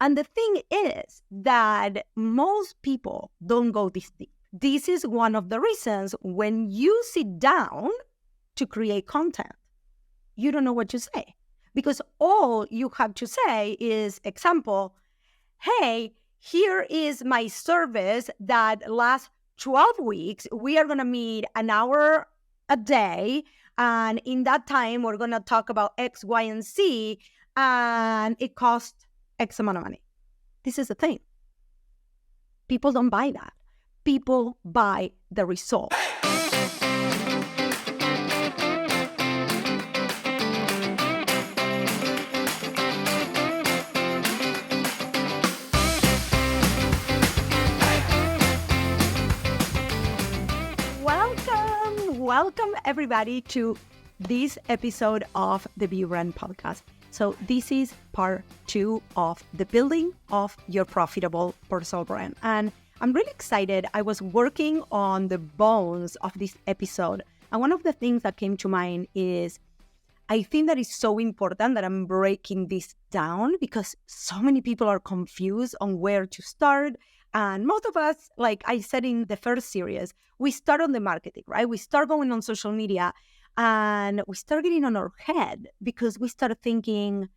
And the thing is that most people don't go this deep. This is one of the reasons when you sit down to create content, you don't know what to say. Because all you have to say is, example, hey, here is my service that lasts 12 weeks. We are going to meet an hour a day. And in that time, we're going to talk about X, Y, and Z. And it costs X amount of money. This is the thing. People don't buy that. People buy the result. Welcome everybody to this episode of the Be Brand podcast. So this is part 2 of the building of your profitable personal brand. And I'm really excited. I was working on the bones of this episode. And one of the things that came to mind is I think that it's so important that I'm breaking this down because so many people are confused on where to start. And most of us, like I said in the first series, we start on the marketing, right? We start going on social media and we start getting on our head because we start thinking,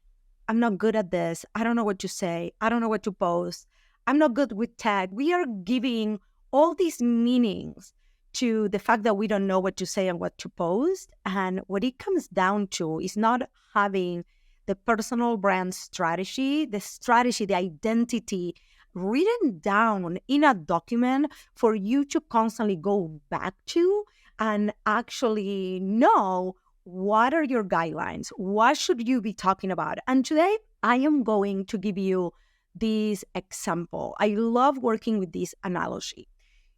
I'm not good at this. I don't know what to say. I don't know what to post. I'm not good with tech. We are giving all these meanings to the fact that we don't know what to say and what to post. And what it comes down to is not having the personal brand strategy, the identity written down in a document for you to constantly go back to and actually know what are your guidelines, what should you be talking about. And today I am going to give you this example. I love working with this analogy.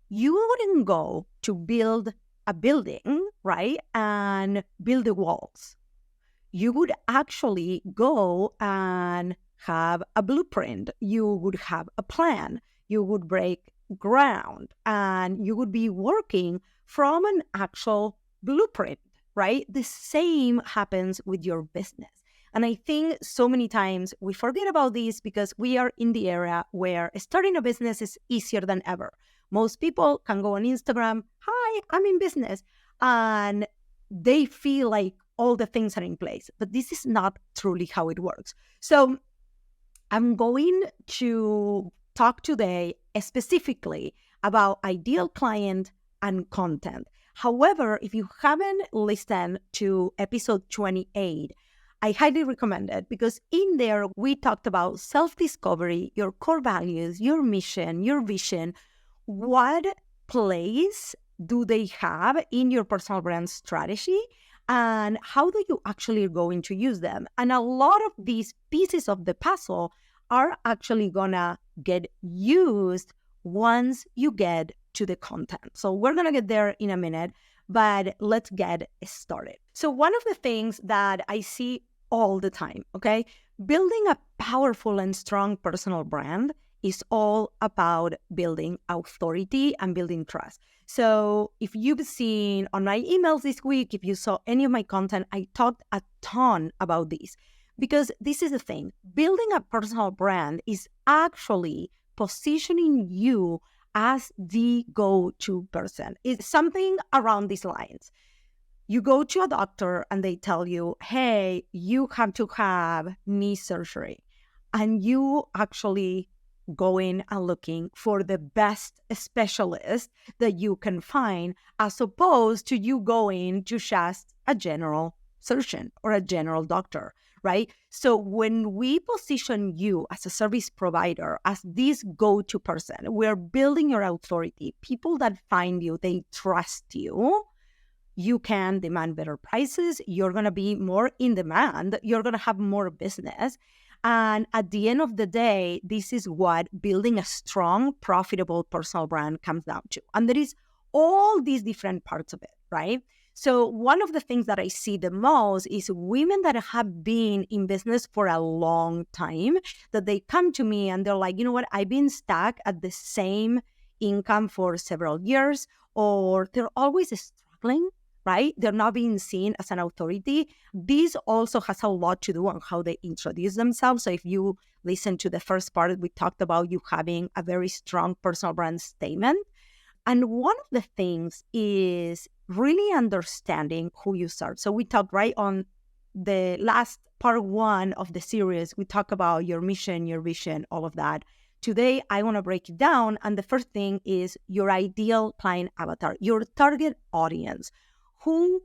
You wouldn't go to build a building, right, and build the walls. You would actually go and have a blueprint. You would have a plan. You would break ground and you would be working from an actual blueprint, right? The same happens with your business. And I think so many times we forget about this because we are in the era where starting a business is easier than ever. Most people can go on Instagram, hi, I'm in business. And they feel like all the things are in place. But this is not truly how it works. So I'm going to talk today specifically about ideal client and content. However, if you haven't listened to episode 28, I highly recommend it because in there we talked about self-discovery, your core values, your mission, your vision. What place do they have in your personal brand strategy? And how do you actually going to use them? And a lot of these pieces of the puzzle are actually gonna get used once you get to the content. So we're gonna get there in a minute, but let's get started. So one of the things that I see all the time, okay, building a powerful and strong personal brand is all about building authority and building trust. So if you've seen on my emails this week, if you saw any of my content, I talked a ton about this because this is the thing. Building a personal brand is actually positioning you as the go-to person. It's something around these lines. You go to a doctor and they tell you, hey, you have to have knee surgery. And you actually going and looking for the best specialist that you can find, as opposed to you going to just a general surgeon or a general doctor, right? So when we position you as a service provider, as this go-to person, we're building your authority. People that find you, they trust you. You can demand better prices. You're going to be more in demand. You're going to have more business. And at the end of the day, this is what building a strong, profitable personal brand comes down to. And there is all these different parts of it, right? So one of the things that I see the most is women that have been in business for a long time, that they come to me and they're like, you know what, I've been stuck at the same income for several years, or they're always struggling right? They're not being seen as an authority. This also has a lot to do on how they introduce themselves. So if you listen to the first part, we talked about you having a very strong personal brand statement. And one of the things is really understanding who you serve. So we talked right on the last part one of the series, we talk about your mission, your vision, all of that. Today, I want to break it down. And the first thing is your ideal client avatar, your target audience. Who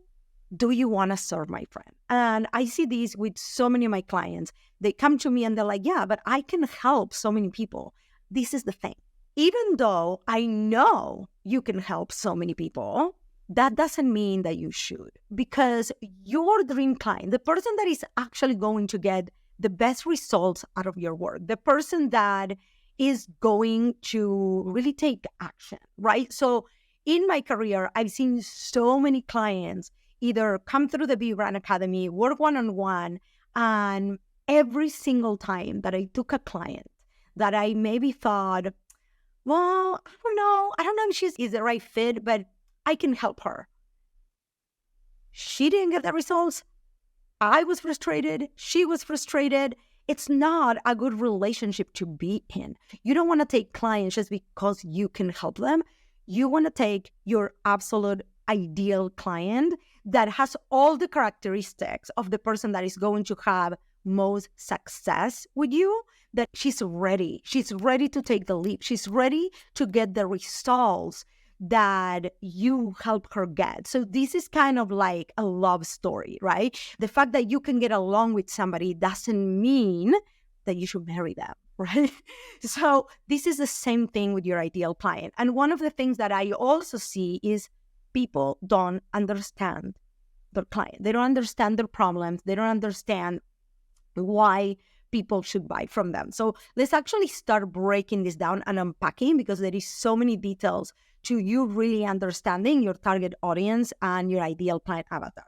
do you want to serve, my friend? And I see these with so many of my clients. They come to me and they're like, yeah, but I can help so many people. This is the thing. Even though I know you can help so many people, that doesn't mean that you should, because your dream client, the person that is actually going to get the best results out of your work, the person that is going to really take action, right? So in my career, I've seen so many clients either come through the Be Brand Academy, work one-on-one, and every single time that I took a client that I maybe thought, well, I don't know if she's is the right fit, but I can help her. She didn't get the results. I was frustrated. She was frustrated. It's not a good relationship to be in. You don't want to take clients just because you can help them. You want to take your absolute ideal client that has all the characteristics of the person that is going to have most success with you, that she's ready. She's ready to take the leap. She's ready to get the results that you help her get. So this is kind of like a love story, right? The fact that you can get along with somebody doesn't mean that you should marry them, right? So this is the same thing with your ideal client. And one of the things that I also see is people don't understand their client. They don't understand their problems. They don't understand why people should buy from them. So let's actually start breaking this down and unpacking, because there is so many details to you really understanding your target audience and your ideal client avatar.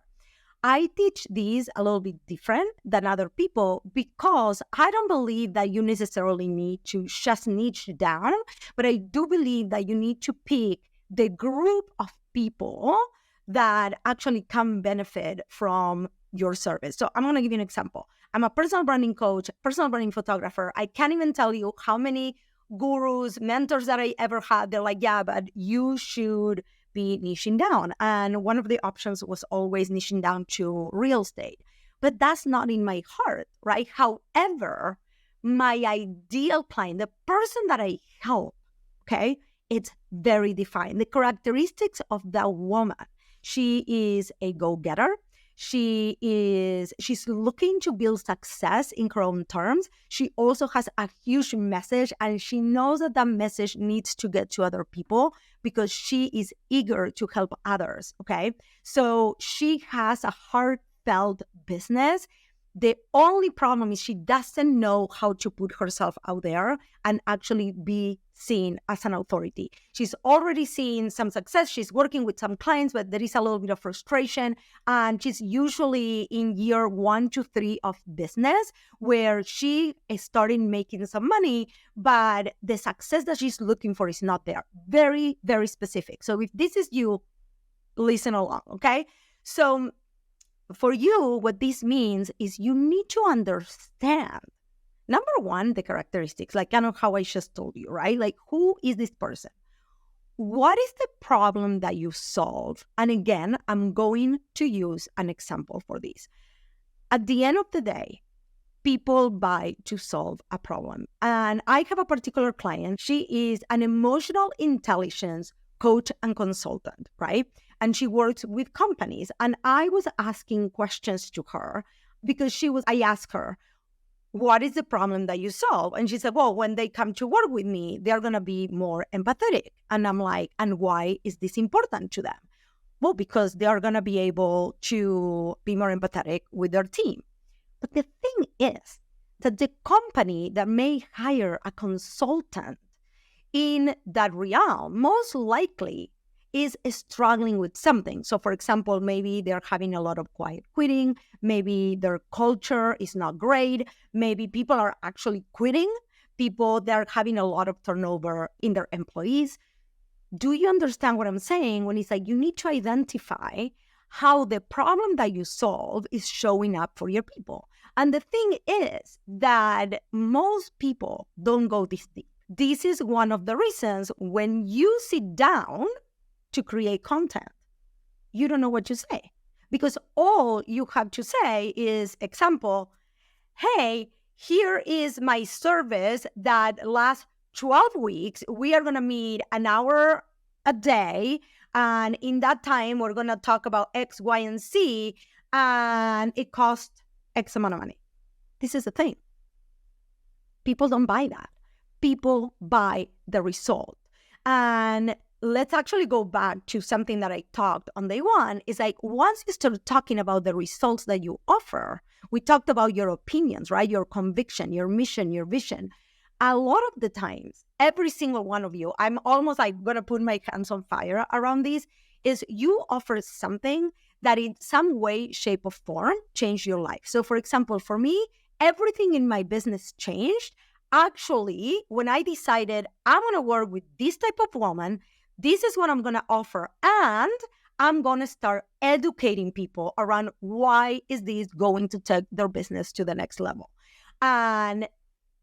I teach these a little bit different than other people because I don't believe that you necessarily need to just niche down, but I do believe that you need to pick the group of people that actually can benefit from your service. So I'm going to give you an example. I'm a personal branding coach, personal branding photographer. I can't even tell you how many gurus, mentors that I ever had. They're like, yeah, but you should be niching down. And one of the options was always niching down to real estate. But that's not in my heart, right? However, my ideal client, the person that I help, okay, it's very defined. The characteristics of that woman, she is a go-getter. She's looking to build success in her own terms. She also has a huge message, and she knows that that message needs to get to other people because she is eager to help others, okay? So she has a heartfelt business. The only problem is she doesn't know how to put herself out there and actually be seen as an authority. She's already seen some success. She's working with some clients, but there is a little bit of frustration. And she's usually in year 1 to 3 of business where she is starting making some money, but the success that she's looking for is not there. Very, very specific. So if this is you, listen along, okay? So for you, what this means is you need to understand, number one, the characteristics, like kind of how I just told you, right? Like, who is this person? What is the problem that you solve? And again, I'm going to use an example for this. At the end of the day, people buy to solve a problem. And I have a particular client. She is an emotional intelligence coach and consultant, right? And she works with companies. And I was asking questions to her because I asked her, what is the problem that you solve? And she said, well, when they come to work with me, they're going to be more empathetic. And I'm like, and why is this important to them? Well, because they are going to be able to be more empathetic with their team. But the thing is that the company that may hire a consultant in that realm most likely is struggling with something. So for example, maybe they're having a lot of quiet quitting. Maybe their culture is not great. Maybe people are actually quitting. They're having a lot of turnover in their employees. Do you understand what I'm saying when it's like you need to identify how the problem that you solve is showing up for your people. And the thing is that most people don't go this deep. This is one of the reasons when you sit down to create content, you don't know what to say. Because all you have to say is, example, hey, here is my service that lasts 12 weeks. We are going to meet an hour a day. And in that time, we're going to talk about X, Y, and Z. And it costs X amount of money. This is the thing. People don't buy that. People buy the result. And let's actually go back to something that I talked on day one. Is like, once you start talking about the results that you offer, we talked about your opinions, right? Your conviction, your mission, your vision. A lot of the times, every single one of you, I'm almost like going to put my hands on fire around this, is you offer something that in some way, shape, or form changed your life. So for example, for me, everything in my business changed. Actually, when I decided I'm going to work with this type of woman, this is what I'm going to offer. And I'm going to start educating people around why is this going to take their business to the next level. And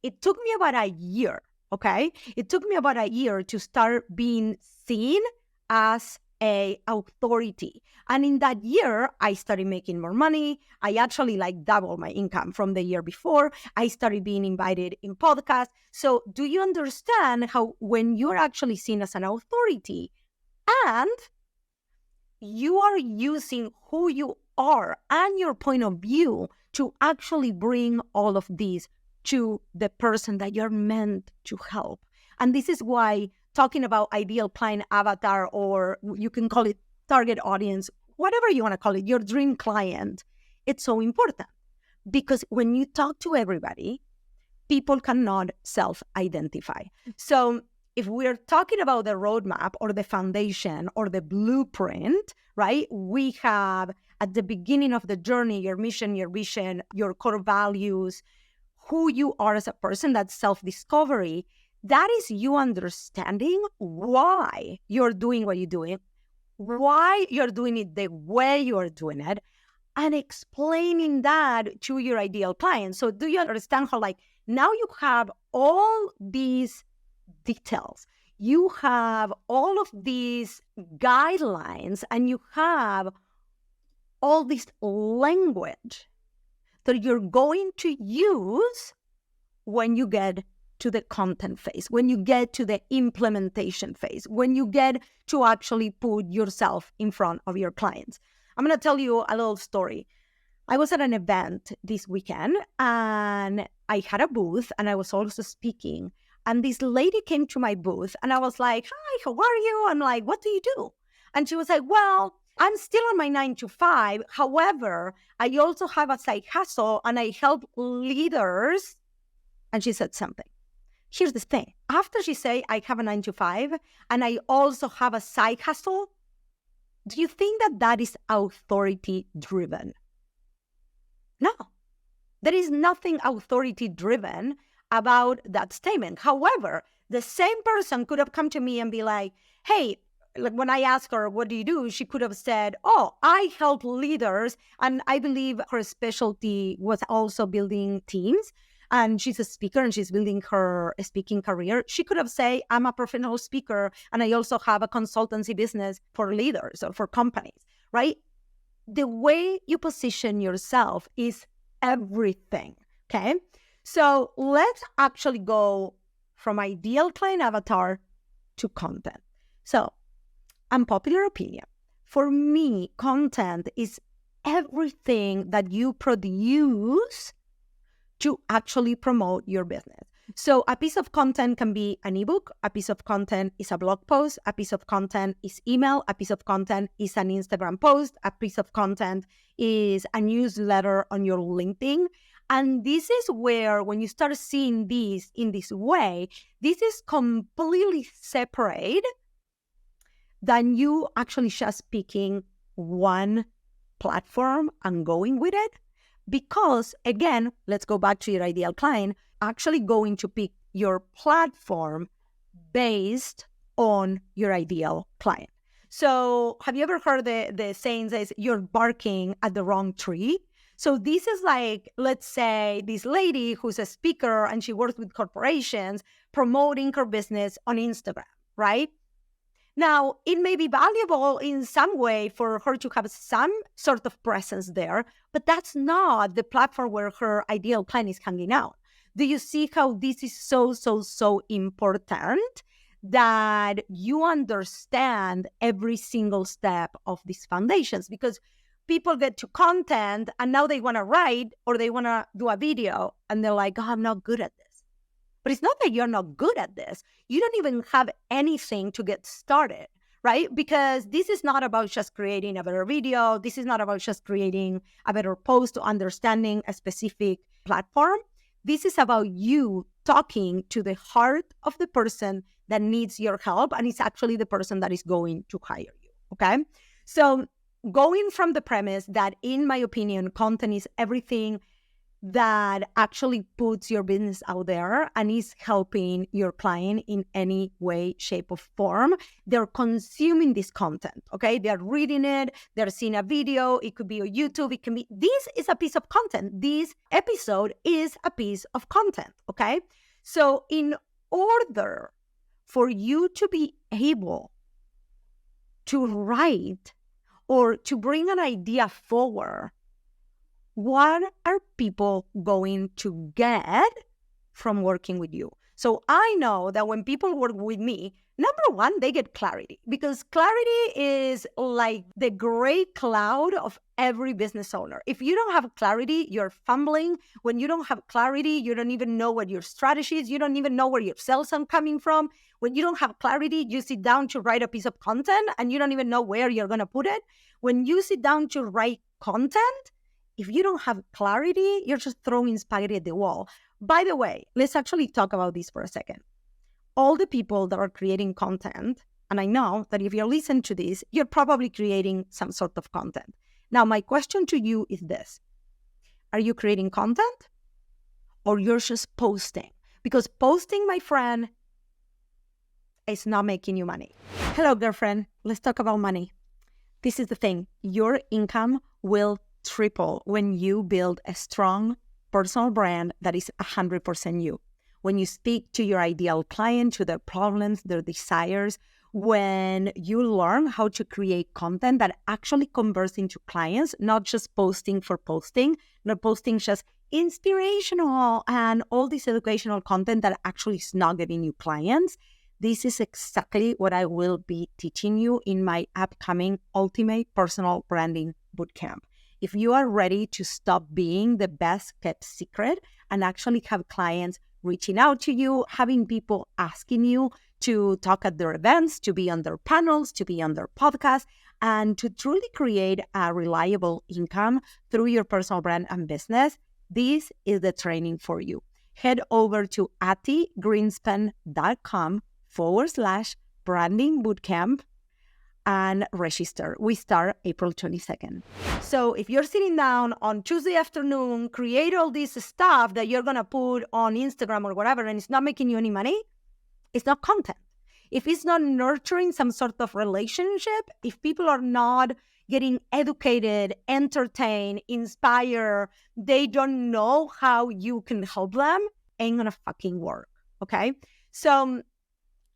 it took me about a year, okay? It took me about a year to start being seen as a authority. And in that year, I started making more money. I actually doubled my income from the year before. I started being invited in podcasts. So do you understand how when you're actually seen as an authority and you are using who you are and your point of view to actually bring all of these to the person that you're meant to help? And this is why talking about ideal client avatar, or you can call it target audience, whatever you want to call it, your dream client, it's so important. Because when you talk to everybody, people cannot self-identify. So if we're talking about the roadmap or the foundation or the blueprint, right, we have at the beginning of the journey, your mission, your vision, your core values, who you are as a person, that's self-discovery. That is you understanding why you're doing what you're doing, why you're doing it the way you're doing it, and explaining that to your ideal client. So do you understand how now you have all these details, you have all of these guidelines, and you have all this language that you're going to use when you get to the content phase, when you get to the implementation phase, when you get to actually put yourself in front of your clients. I'm going to tell you a little story. I was at an event this weekend and I had a booth and I was also speaking. And this lady came to my booth and I was like, hi, how are you? I'm like, what do you do? And she was like, well, I'm still on my 9 to 5. However, I also have a side hustle and I help leaders. And she said something. Here's the thing. After she said, I have a 9 to 5 and I also have a side hustle, do you think that that is authority driven? No. There is nothing authority driven about that statement. However, the same person could have come to me and be like, hey, when I asked her, what do you do? She could have said, oh, I help leaders. And I believe her specialty was also building teams. And she's a speaker and she's building her speaking career. She could have said, I'm a professional speaker and I also have a consultancy business for leaders or for companies, right? The way you position yourself is everything, okay? So let's actually go from ideal client avatar to content. So unpopular opinion. For me, content is everything that you produce to actually promote your business. So a piece of content can be an ebook, a piece of content is a blog post, a piece of content is email, a piece of content is an Instagram post, a piece of content is a newsletter on your LinkedIn. And this is where, when you start seeing these in this way, this is completely separate than you actually just picking one platform and going with it. Because again, let's go back to your ideal client, actually going to pick your platform based on your ideal client. So have you ever heard the saying says you're barking at the wrong tree? So this is like, let's say this lady who's a speaker and she works with corporations promoting her business on Instagram, right? Now, it may be valuable in some way for her to have some sort of presence there, but that's not the platform where her ideal client is hanging out. Do you see how this is so important that you understand every single step of these foundations? Because people get to content and now they want to write or they want to do a video and they're like, oh, I'm not good at this. But it's not that you're not good at this. You don't even have anything to get started, right? Because this is not about just creating a better video. This is not about just creating a better post or understanding a specific platform. This is about you talking to the heart of the person that needs your help. And it's actually the person that is going to hire you, okay? So going from the premise that, in my opinion, content is everything that actually puts your business out there and is helping your client in any way, shape, or form. They're consuming this content, okay? They're reading it, they're seeing a video, it could be on YouTube, it can be, this is a piece of content. This episode is a piece of content, okay? So in order for you to be able to write or to bring an idea forward, what are people going to get from working with you? So I know that when people work with me, number one, they get clarity, because clarity is like the gray cloud of every business owner. If you don't have clarity, you're fumbling. When you don't have clarity, you don't even know what your strategy is. You don't even know where your sales are coming from. When you don't have clarity, you sit down to write a piece of content and you don't even know where you're going to put it. When you sit down to write content, if you don't have clarity, you're just throwing spaghetti at the wall. By the way, let's actually talk about this for a second. All the people that are creating content, and I know that if you're listening to this, you're probably creating some sort of content. Now, my question to you is this. Are you creating content or you're just posting? Because posting, my friend, is not making you money. Hello, girlfriend. Let's talk about money. This is the thing. Your income will triple when you build a strong personal brand that is 100% you. When you speak to your ideal client, to their problems, their desires, when you learn how to create content that actually converts into clients, not just posting for posting, not posting just inspirational and all this educational content that actually is not getting you clients. This is exactly what I will be teaching you in my upcoming Ultimate Personal Branding Bootcamp. If you are ready to stop being the best kept secret and actually have clients reaching out to you, having people asking you to talk at their events, to be on their panels, to be on their podcasts, and to truly create a reliable income through your personal brand and business, this is the training for you. Head over to attigreenspan.com/branding bootcamp and register. We start April 22nd. So if you're sitting down on Tuesday afternoon, create all this stuff that you're going to put on Instagram or whatever, and it's not making you any money, it's not content. If it's not nurturing some sort of relationship, if people are not getting educated, entertained, inspired, they don't know how you can help them, ain't going to fucking work, okay? So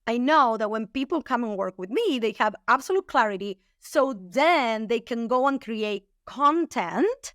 I know that when people come and work with me, they have absolute clarity. So then they can go and create content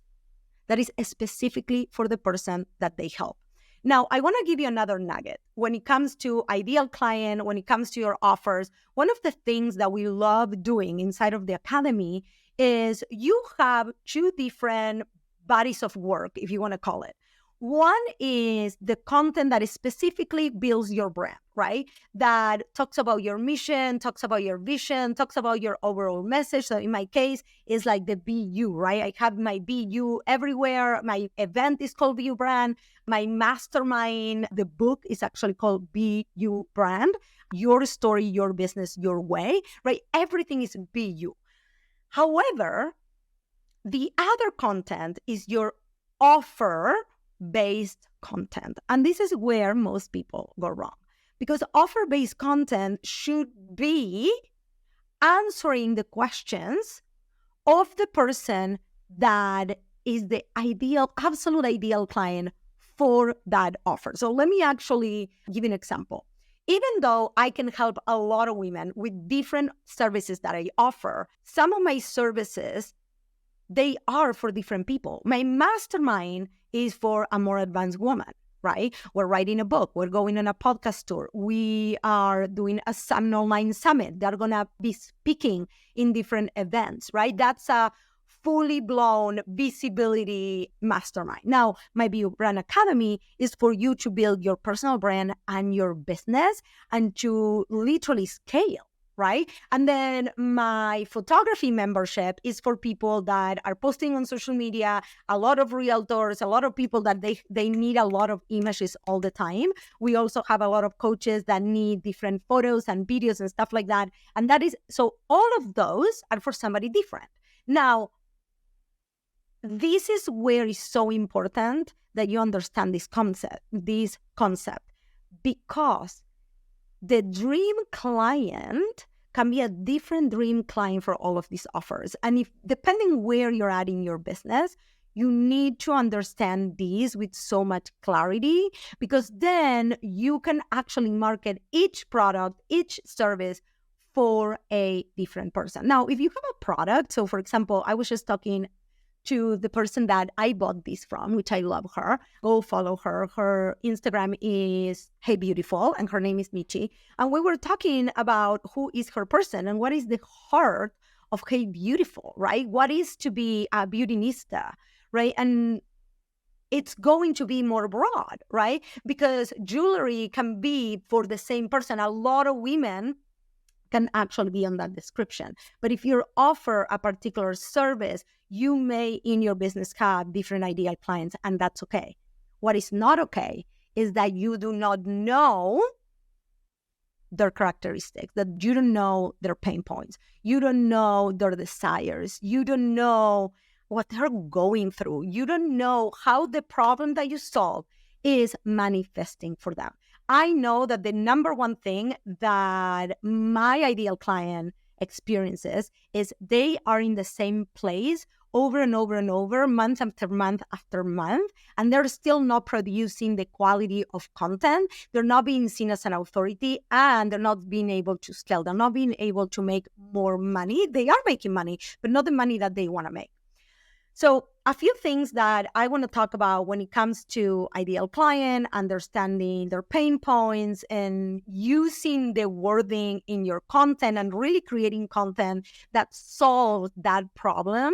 that is specifically for the person that they help. Now, I want to give you another nugget. When it comes to ideal client, when it comes to your offers, one of the things that we love doing inside of the academy is you have two different bodies of work, if you want to call it. One is the content that specifically builds your brand, right? That talks about your mission, talks about your vision, talks about your overall message. So in my case, it's like the Be You, right? I have my Be You everywhere. My event is called Be You Brand. My mastermind, the book is actually called Be You Brand. Your story, your business, your way, right? Everything is Be You. However, the other content is your offer-based content. And this is where most people go wrong, because offer-based content should be answering the questions of the person that is the absolute ideal client for that offer. So let me actually give you an example. Even though I can help a lot of women with different services that I offer, some of my services, they are for different people. My mastermind is for a more advanced woman, right? We're writing a book. We're going on a podcast tour. We are doing an online summit. They're going to be speaking in different events, right? That's a fully blown visibility mastermind. Now, my Be Your Brand Academy is for you to build your personal brand and your business and to literally scale, right? And then my photography membership is for people that are posting on social media, a lot of realtors, a lot of people that they need a lot of images all the time. We also have a lot of coaches that need different photos and videos and stuff like that. And that is, so all of those are for somebody different. Now, this is where it's so important that you understand this concept, because the dream client can be a different dream client for all of these offers. And if depending where you're at in your business, you need to understand these with so much clarity, because then you can actually market each product, each service for a different person. Now, if you have a product, so for example, I was just talking to the person that I bought this from, which I love her. Go follow her. Her Instagram is Hey Beautiful, and her name is Michi. And we were talking about who is her person and what is the heart of Hey Beautiful, right? What is to be a beautynista, right? And it's going to be more broad, right? Because jewelry can be for the same person. A lot of women can actually be on that description. But if you offer a particular service, you may in your business have different ideal clients, and that's okay. What is not okay is that you do not know their characteristics, that you don't know their pain points, you don't know their desires, you don't know what they're going through, you don't know how the problem that you solve is manifesting for them. I know that the number one thing that my ideal client experiences is they are in the same place over and over and over, month after month after month, and they're still not producing the quality of content. They're not being seen as an authority, and they're not being able to scale. They're not being able to make more money. They are making money, but not the money that they want to make. So a few things that I want to talk about when it comes to ideal client, understanding their pain points and using the wording in your content and really creating content that solves that problem,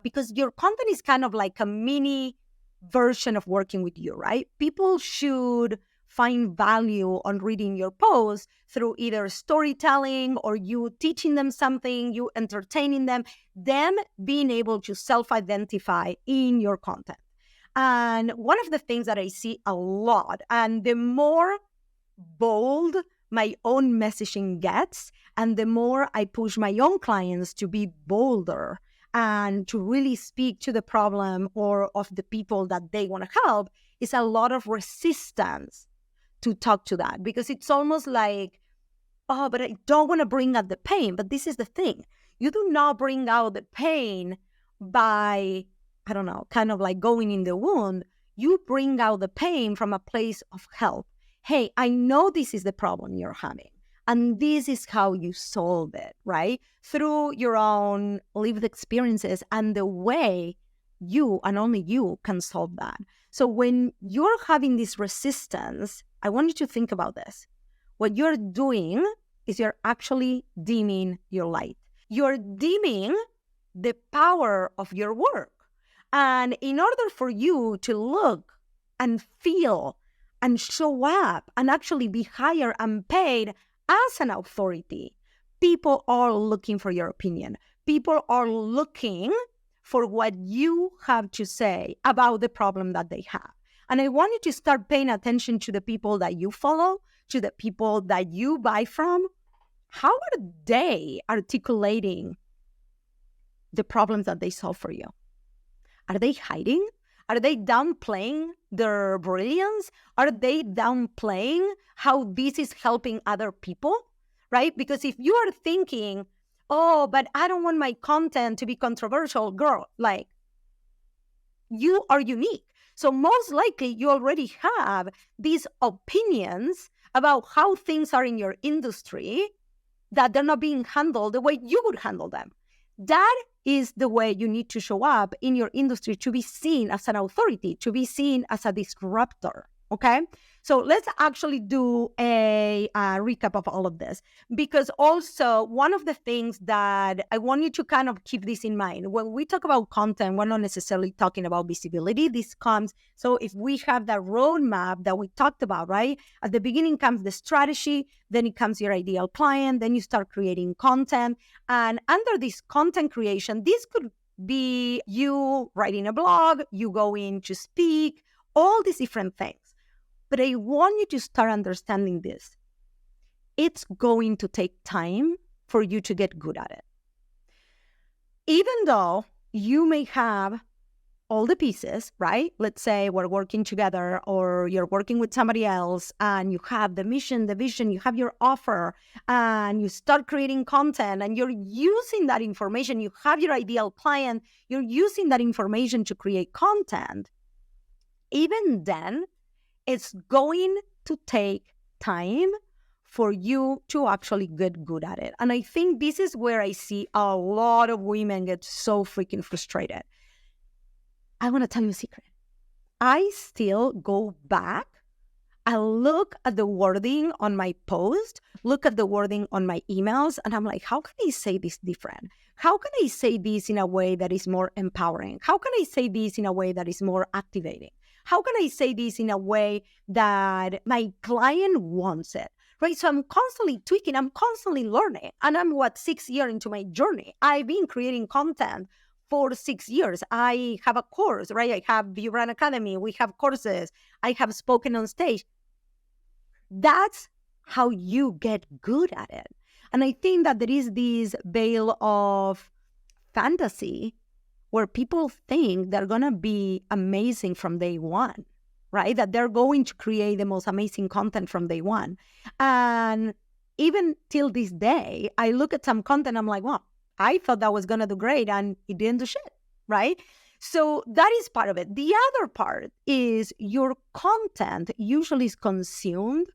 because your content is kind of like a mini version of working with you, right? People should find value on reading your posts through either storytelling or you teaching them something, you entertaining them being able to self-identify in your content. And one of the things that I see a lot, and the more bold my own messaging gets, and the more I push my own clients to be bolder and to really speak to the problem or of the people that they want to help, is a lot of resistance to talk to that, because it's almost like, oh, but I don't want to bring out the pain. But this is the thing. You do not bring out the pain by, I don't know, kind of like going in the wound. You bring out the pain from a place of help. Hey, I know this is the problem you're having, and this is how you solve it, right? Through your own lived experiences and the way you and only you can solve that. So when you're having this resistance, I want you to think about this. What you're doing is you're actually dimming your light. You're dimming the power of your work. And in order for you to look and feel and show up and actually be hired and paid as an authority, people are looking for your opinion. People are looking for what you have to say about the problem that they have. And I want you to start paying attention to the people that you follow, to the people that you buy from. How are they articulating the problems that they solve for you? Are they hiding? Are they downplaying their brilliance? Are they downplaying how this is helping other people, right? Because if you are thinking, Oh, but I don't want my content to be controversial. Girl, like, you are unique. So most likely you already have these opinions about how things are in your industry that they're not being handled the way you would handle them. That is the way you need to show up in your industry to be seen as an authority, to be seen as a disruptor. Okay. So let's actually do a recap of all of this, because also one of the things that I want you to kind of keep this in mind when we talk about content, we're not necessarily talking about visibility. This comes, so if we have that roadmap that we talked about, right? At the beginning comes the strategy, then it comes your ideal client, then you start creating content. And under this content creation, this could be you writing a blog, you going to speak, all these different things. But I want you to start understanding this. It's going to take time for you to get good at it. Even though you may have all the pieces, right? Let's say we're working together or you're working with somebody else and you have the mission, the vision, you have your offer and you start creating content and you're using that information. You have your ideal client, you're using that information to create content. Even then, it's going to take time for you to actually get good at it. And I think this is where I see a lot of women get so freaking frustrated. I want to tell you a secret. I still go back. I look at the wording on my post, look at the wording on my emails, and I'm like, how can I say this different? How can I say this in a way that is more empowering? How can I say this in a way that is more activating? How can I say this in a way that my client wants it, right? So I'm constantly tweaking, I'm constantly learning. And I'm 6 years into my journey. I've been creating content for 6 years. I have a course, right? I have Be Brand Academy. We have courses. I have spoken on stage. That's how you get good at it. And I think that there is this veil of fantasy where people think they're going to be amazing from day one, right? That they're going to create the most amazing content from day one. And even till this day, I look at some content, I'm like, well, I thought that was going to do great and it didn't do shit, right? So that is part of it. The other part is your content usually is consumed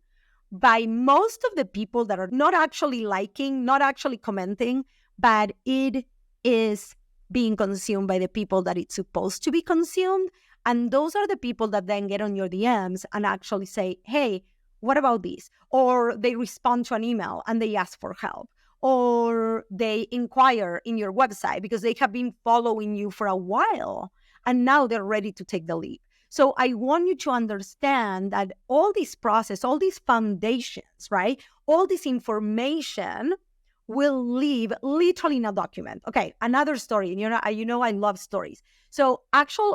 by most of the people that are not actually liking, not actually commenting, but it is being consumed by the people that it's supposed to be consumed. And those are the people that then get on your DMs and actually say, hey, what about this? Or they respond to an email and they ask for help. Or they inquire in your website because they have been following you for a while and now they're ready to take the leap. So I want you to understand that all this process, all these foundations, right? All this information will live literally in a document. Okay, another story. You know I love stories. So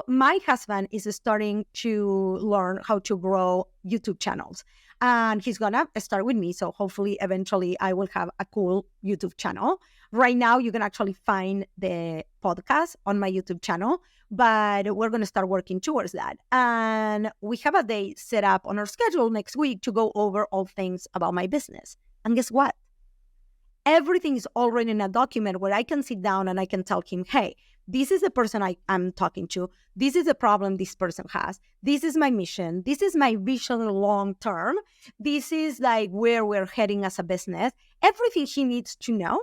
my husband is starting to learn how to grow YouTube channels. And he's gonna start with me. So hopefully, eventually, I will have a cool YouTube channel. Right now, you can actually find the podcast on my YouTube channel, but we're gonna start working towards that. And we have a day set up on our schedule next week to go over all things about my business. And guess what? Everything is already in a document where I can sit down and I can tell him, hey, this is the person I'm talking to. This is the problem this person has. This is my mission. This is my vision long term. This is like where we're heading as a business. Everything he needs to know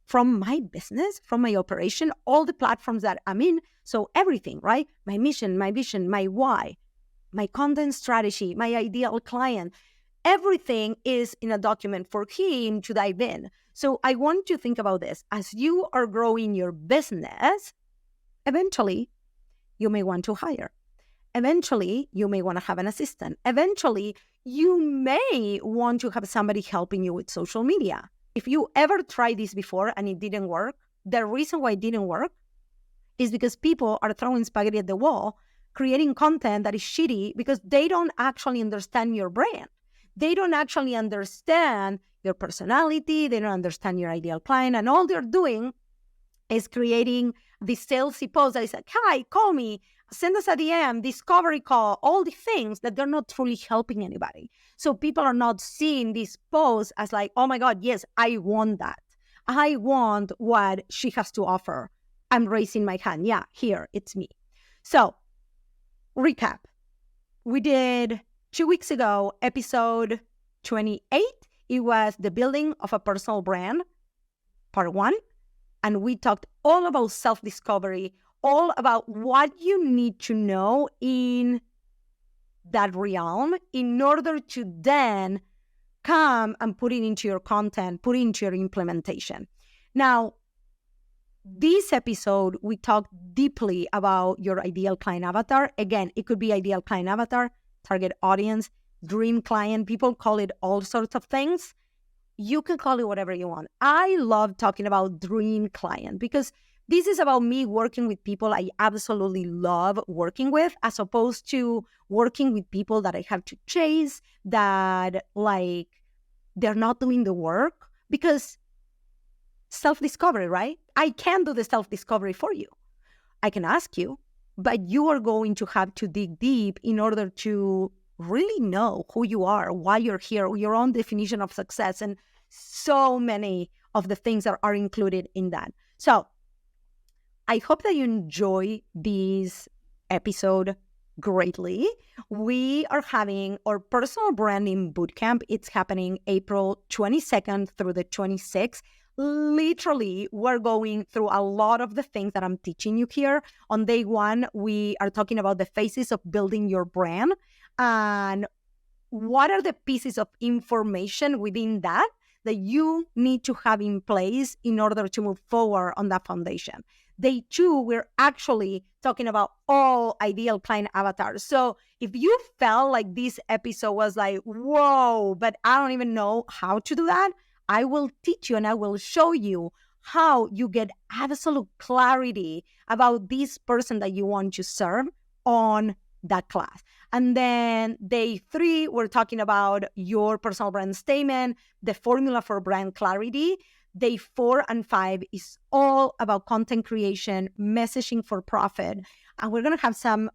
from my business, from my operation, all the platforms that I'm in. So everything, right? My mission, my vision, my why, my content strategy, my ideal client. Everything is in a document for him to dive in. So I want you to think about this. As you are growing your business, eventually you may want to hire. Eventually, you may want to have an assistant. Eventually, you may want to have somebody helping you with social media. If you ever tried this before and it didn't work, the reason why it didn't work is because people are throwing spaghetti at the wall, creating content that is shitty because they don't actually understand your brand. They don't actually understand your personality. They don't understand your ideal client. And all they're doing is creating this salesy post that is like, hi, call me, send us a DM, discovery call, all the things that they're not truly helping anybody. So people are not seeing these posts as like, oh my God, yes, I want that. I want what she has to offer. I'm raising my hand. Yeah, here, it's me. So, recap. We did 2 weeks ago, episode 28. It was the building of a personal brand, part 1. And we talked all about self-discovery, all about what you need to know in that realm in order to then come and put it into your content, put it into your implementation. Now, this episode, we talked deeply about your ideal client avatar. Again, it could be ideal client avatar, target audience, dream client. People call it all sorts of things. You can call it whatever you want. I love talking about dream client because this is about me working with people I absolutely love working with, as opposed to working with people that I have to chase, that like they're not doing the work. Because self-discovery, right? I can do the self-discovery for you. I can ask you, but you are going to have to dig deep in order to really know who you are, why you're here, your own definition of success, and so many of the things that are included in that. So I hope that you enjoy this episode greatly. We are having our personal branding bootcamp. It's happening April 22nd through the 26th. Literally, we're going through a lot of the things that I'm teaching you here. On day 1, we are talking about the phases of building your brand and what are the pieces of information within that you need to have in place in order to move forward on that foundation. Day 2, we're actually talking about all ideal client avatars. So if you felt like this episode was like, whoa, but I don't even know how to do that, I will teach you and I will show you how you get absolute clarity about this person that you want to serve on that class. And then day 3, we're talking about your personal brand statement, the formula for brand clarity. Day 4 and 5 is all about content creation, messaging for profit. And we're going to have some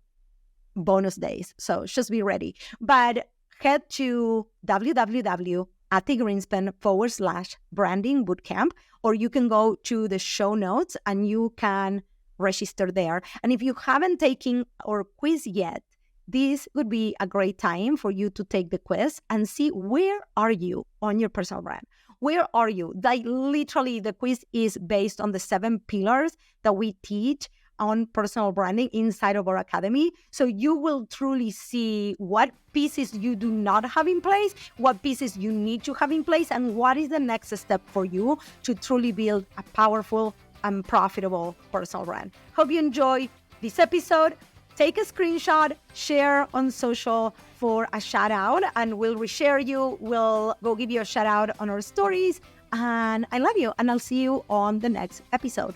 bonus days. So just be ready. But head to www.atigreenspan.com/branding bootcamp, or you can go to the show notes and you can register there. And if you haven't taken our quiz yet, this would be a great time for you to take the quiz and see where are you on your personal brand. Where are you? Like literally, the quiz is based on the 7 pillars that we teach on personal branding inside of our academy. So you will truly see what pieces you do not have in place, what pieces you need to have in place, and what is the next step for you to truly build a powerful and profitable personal brand. Hope you enjoy this episode. Take a screenshot, share on social for a shout out, and we'll reshare you. We'll go give you a shout out on our stories. And I love you, and I'll see you on the next episode.